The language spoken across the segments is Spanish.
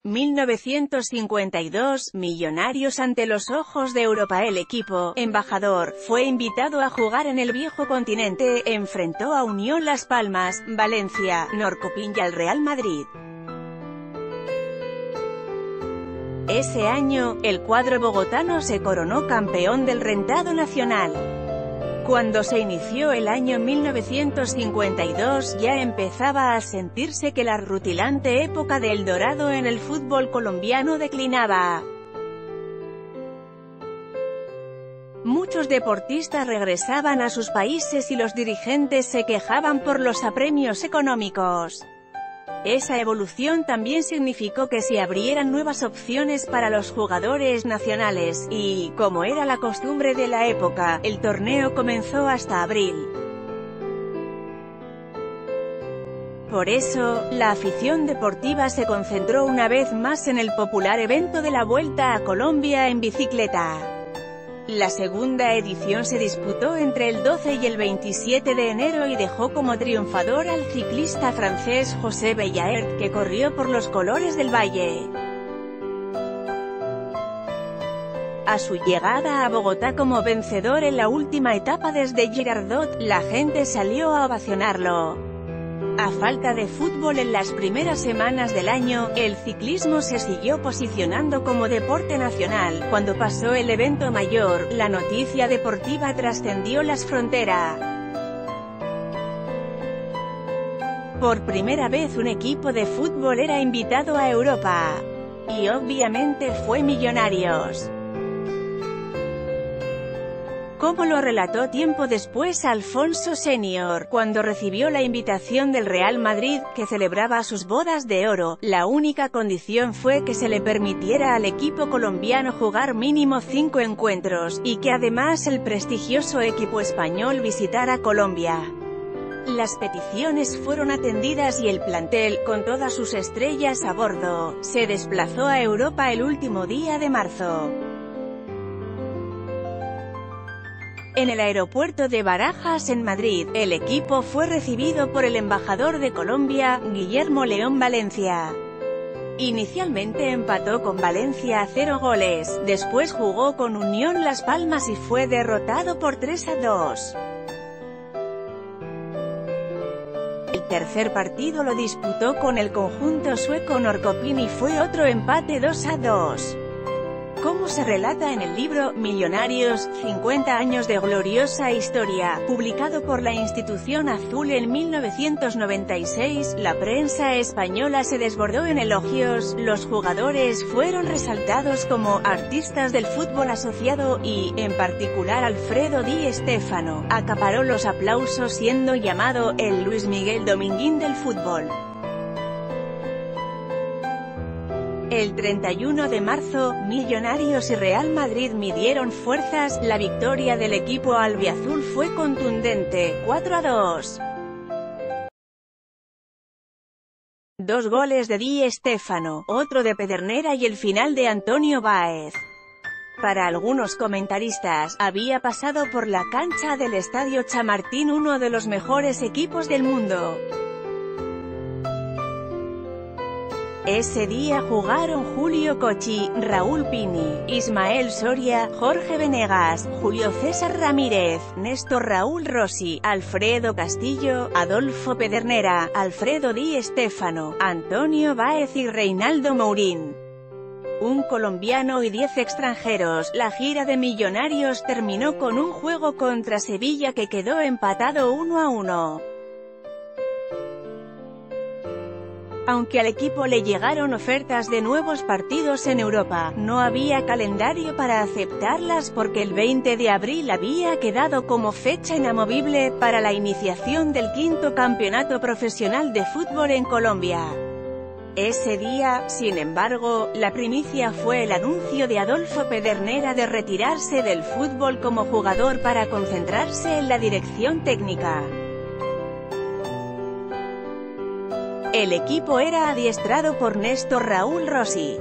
1952, Millonarios ante los ojos de Europa. El equipo, embajador, fue invitado a jugar en el viejo continente, enfrentó a Unión Las Palmas, Valencia, Norrköping y al Real Madrid. Ese año, el cuadro bogotano se coronó campeón del rentado nacional. Cuando se inició el año 1952 ya empezaba a sentirse que la rutilante época del dorado en el fútbol colombiano declinaba. Muchos deportistas regresaban a sus países y los dirigentes se quejaban por los apremios económicos. Esa evolución también significó que se abrieran nuevas opciones para los jugadores nacionales, y, como era la costumbre de la época, el torneo comenzó hasta abril. Por eso, la afición deportiva se concentró una vez más en el popular evento de la Vuelta a Colombia en bicicleta. La segunda edición se disputó entre el 12 y el 27 de enero y dejó como triunfador al ciclista francés José Bellaert, que corrió por los colores del Valle. A su llegada a Bogotá como vencedor en la última etapa desde Girardot, la gente salió a ovacionarlo. A falta de fútbol en las primeras semanas del año, el ciclismo se siguió posicionando como deporte nacional. Cuando pasó el evento mayor, la noticia deportiva trascendió las fronteras. Por primera vez un equipo de fútbol era invitado a Europa. Y obviamente fue Millonarios. Como lo relató tiempo después Alfonso Senior, cuando recibió la invitación del Real Madrid, que celebraba sus bodas de oro, la única condición fue que se le permitiera al equipo colombiano jugar mínimo 5 encuentros, y que además el prestigioso equipo español visitara Colombia. Las peticiones fueron atendidas y el plantel, con todas sus estrellas a bordo, se desplazó a Europa el último día de marzo. En el aeropuerto de Barajas en Madrid, el equipo fue recibido por el embajador de Colombia, Guillermo León Valencia. Inicialmente empató con Valencia a 0 goles, después jugó con Unión Las Palmas y fue derrotado por 3-2. El tercer partido lo disputó con el conjunto sueco Norrköping y fue otro empate 2-2. Como se relata en el libro Millonarios, 50 años de gloriosa historia, publicado por la Institución Azul en 1996, la prensa española se desbordó en elogios, los jugadores fueron resaltados como artistas del fútbol asociado y, en particular Alfredo Di Stéfano, acaparó los aplausos siendo llamado el Luis Miguel Dominguín del fútbol. El 31 de marzo, Millonarios y Real Madrid midieron fuerzas, la victoria del equipo albiazul fue contundente, 4-2. 2 goles de Di Stéfano, otro de Pedernera y el final de Antonio Báez. Para algunos comentaristas, había pasado por la cancha del Estadio Chamartín uno de los mejores equipos del mundo. Ese día jugaron Julio Cochi, Raúl Pini, Ismael Soria, Jorge Venegas, Julio César Ramírez, Néstor Raúl Rossi, Alfredo Castillo, Adolfo Pedernera, Alfredo Di Stéfano, Antonio Báez y Reinaldo Mourín. Un colombiano y 10 extranjeros. La gira de Millonarios terminó con un juego contra Sevilla que quedó empatado 1-1. Aunque al equipo le llegaron ofertas de nuevos partidos en Europa, no había calendario para aceptarlas porque el 20 de abril había quedado como fecha inamovible para la iniciación del 5º campeonato profesional de fútbol en Colombia. Ese día, sin embargo, la primicia fue el anuncio de Adolfo Pedernera de retirarse del fútbol como jugador para concentrarse en la dirección técnica. El equipo era adiestrado por Néstor Raúl Rossi.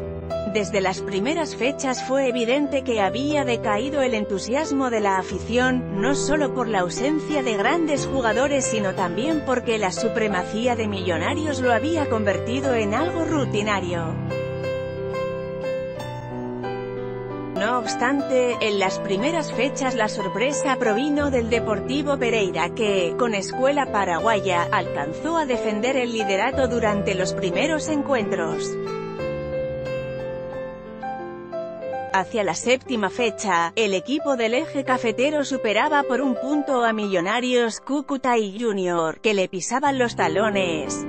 Desde las primeras fechas fue evidente que había decaído el entusiasmo de la afición, no solo por la ausencia de grandes jugadores sino también porque la supremacía de Millonarios lo había convertido en algo rutinario. No obstante, en las primeras fechas la sorpresa provino del Deportivo Pereira que, con escuela paraguaya, alcanzó a defender el liderato durante los primeros encuentros. Hacia la séptima fecha, el equipo del eje cafetero superaba por un punto a Millonarios Cúcuta y Junior, que le pisaban los talones.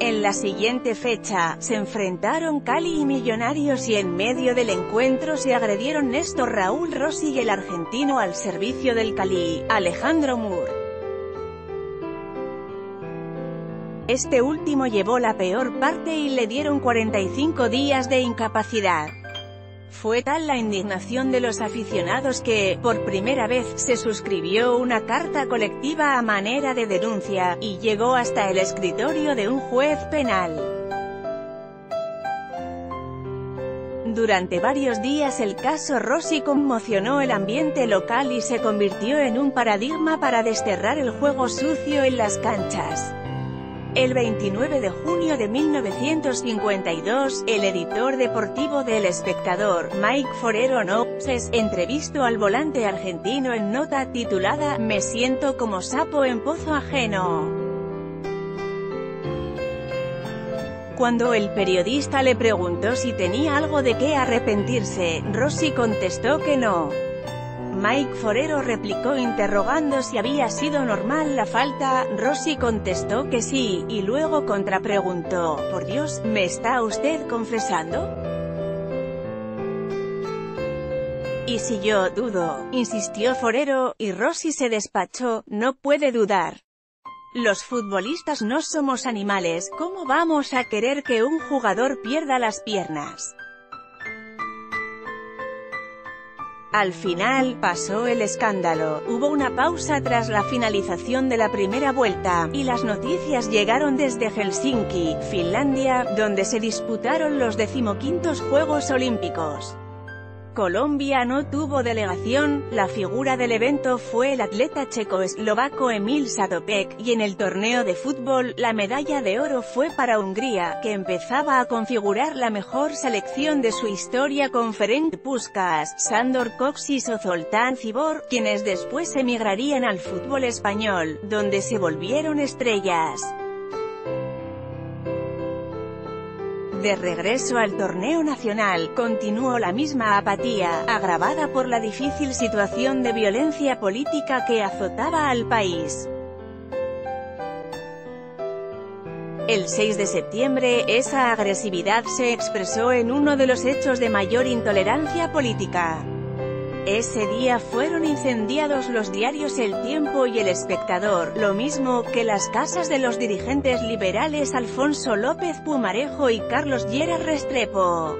En la siguiente fecha, se enfrentaron Cali y Millonarios y en medio del encuentro se agredieron Néstor Raúl Rossi y el argentino al servicio del Cali, Alejandro Mur. Este último llevó la peor parte y le dieron 45 días de incapacidad. Fue tal la indignación de los aficionados que, por primera vez, se suscribió una carta colectiva a manera de denuncia, y llegó hasta el escritorio de un juez penal. Durante varios días el caso Rossi conmocionó el ambiente local y se convirtió en un paradigma para desterrar el juego sucio en las canchas. El 29 de junio de 1952, el editor deportivo de El Espectador, Mike Forero Noces, entrevistó al volante argentino en nota titulada "Me siento como sapo en pozo ajeno". Cuando el periodista le preguntó si tenía algo de qué arrepentirse, Rossi contestó que no. Mike Forero replicó interrogando si había sido normal la falta. Rossi contestó que sí, y luego contrapreguntó: "Por Dios, ¿me está usted confesando?". "¿Y si yo dudo?", insistió Forero, y Rossi se despachó: "No puede dudar. Los futbolistas no somos animales, ¿cómo vamos a querer que un jugador pierda las piernas?". Al final, pasó el escándalo, hubo una pausa tras la finalización de la primera vuelta, y las noticias llegaron desde Helsinki, Finlandia, donde se disputaron los 15º Juegos Olímpicos. Colombia no tuvo delegación, la figura del evento fue el atleta checoslovaco Emil Satopek, y en el torneo de fútbol, la medalla de oro fue para Hungría, que empezaba a configurar la mejor selección de su historia con Ferenc Puskás, Sándor Kocsis o Zoltán Cibor, quienes después emigrarían al fútbol español, donde se volvieron estrellas. De regreso al torneo nacional, continuó la misma apatía, agravada por la difícil situación de violencia política que azotaba al país. El 6 de septiembre, esa agresividad se expresó en uno de los hechos de mayor intolerancia política. Ese día fueron incendiados los diarios El Tiempo y El Espectador, lo mismo que las casas de los dirigentes liberales Alfonso López Pumarejo y Carlos Lleras Restrepo.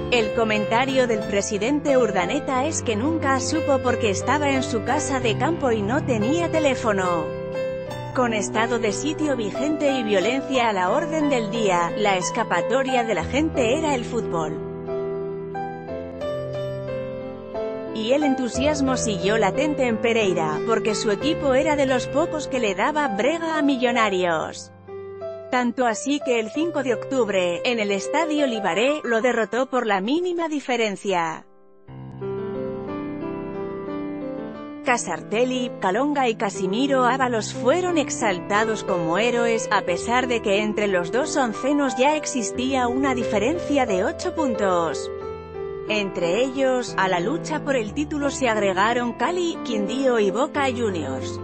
El comentario del presidente Urdaneta es que nunca supo porque estaba en su casa de campo y no tenía teléfono. Con estado de sitio vigente y violencia a la orden del día, la escapatoria de la gente era el fútbol. Y el entusiasmo siguió latente en Pereira, porque su equipo era de los pocos que le daba brega a Millonarios. Tanto así que el 5 de octubre, en el Estadio Libaré, lo derrotó por la mínima diferencia. Casartelli, Calonga y Casimiro Ábalos fueron exaltados como héroes, a pesar de que entre los dos oncenos ya existía una diferencia de 8 puntos. Entre ellos, a la lucha por el título se agregaron Cali, Quindío y Boca Juniors.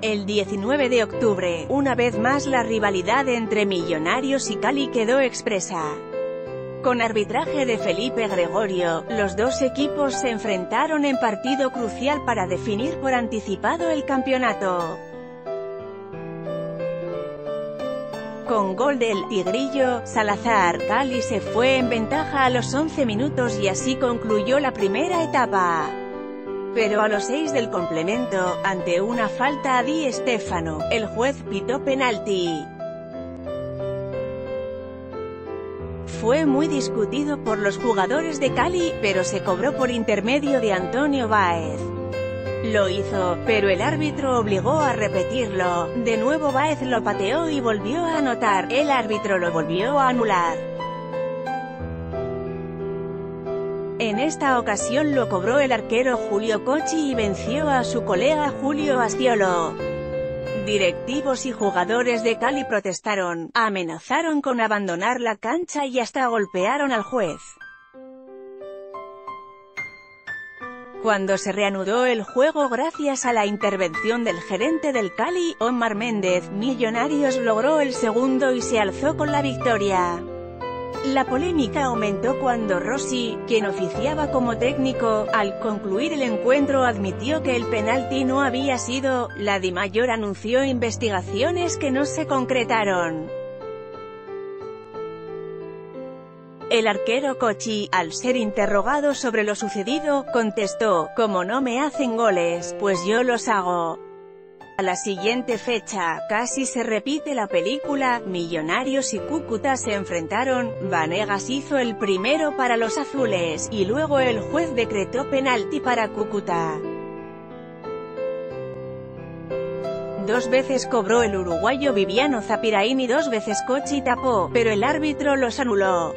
El 19 de octubre, una vez más la rivalidad entre Millonarios y Cali quedó expresa. Con arbitraje de Felipe Gregorio, los dos equipos se enfrentaron en partido crucial para definir por anticipado el campeonato. Con gol del Tigrillo Salazar, Cali se fue en ventaja a los 11 minutos y así concluyó la primera etapa. Pero a los 6 del complemento, ante una falta a Di Stéfano, el juez pitó penalti. Fue muy discutido por los jugadores de Cali, pero se cobró por intermedio de Antonio Báez. Lo hizo, pero el árbitro obligó a repetirlo. De nuevo Báez lo pateó y volvió a anotar. El árbitro lo volvió a anular. En esta ocasión lo cobró el arquero Julio Cocchi y venció a su colega Julio Astiolo. Directivos y jugadores de Cali protestaron, amenazaron con abandonar la cancha y hasta golpearon al juez. Cuando se reanudó el juego gracias a la intervención del gerente del Cali, Omar Méndez, Millonarios logró el segundo y se alzó con la victoria. La polémica aumentó cuando Rossi, quien oficiaba como técnico, al concluir el encuentro admitió que el penalti no había sido. La DIMAYOR anunció investigaciones que no se concretaron. El arquero Cocchi, al ser interrogado sobre lo sucedido, contestó: «Como no me hacen goles, pues yo los hago». A la siguiente fecha, casi se repite la película. Millonarios y Cúcuta se enfrentaron. Vanegas hizo el primero para los azules, y luego el juez decretó penalti para Cúcuta. Dos veces cobró el uruguayo Viviano Zapirain y dos veces Cocchi tapó, pero el árbitro los anuló.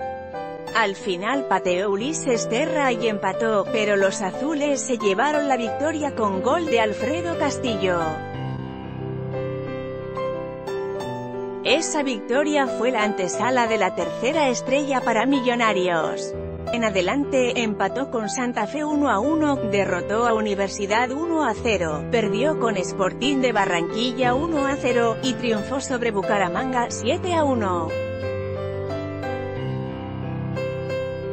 Al final pateó Ulises Terra y empató, pero los azules se llevaron la victoria con gol de Alfredo Castillo. Esa victoria fue la antesala de la tercera estrella para Millonarios. En adelante, empató con Santa Fe 1-1, derrotó a Universidad 1-0, perdió con Sporting de Barranquilla 1-0, y triunfó sobre Bucaramanga 7-1.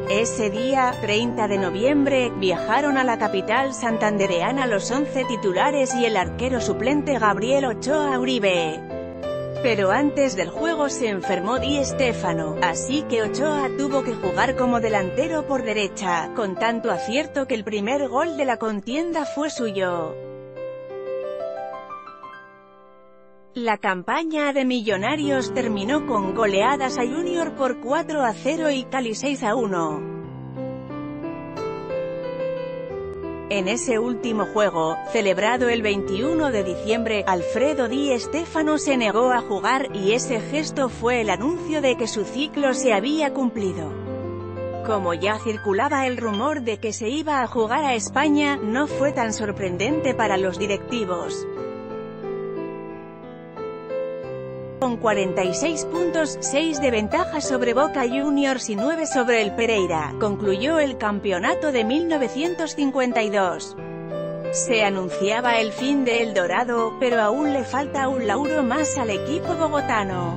Ese día, 30 de noviembre, viajaron a la capital santandereana los 11 titulares y el arquero suplente Gabriel Ochoa Uribe. Pero antes del juego se enfermó Di Stéfano, así que Ochoa tuvo que jugar como delantero por derecha, con tanto acierto que el primer gol de la contienda fue suyo. La campaña de Millonarios terminó con goleadas a Junior por 4-0 y Cali 6-1. En ese último juego, celebrado el 21 de diciembre, Alfredo Di Stéfano se negó a jugar, y ese gesto fue el anuncio de que su ciclo se había cumplido. Como ya circulaba el rumor de que se iba a jugar a España, no fue tan sorprendente para los directivos. Con 46 puntos, 6 de ventaja sobre Boca Juniors y 9 sobre el Pereira, concluyó el campeonato de 1952. Se anunciaba el fin de El Dorado, pero aún le falta un lauro más al equipo bogotano.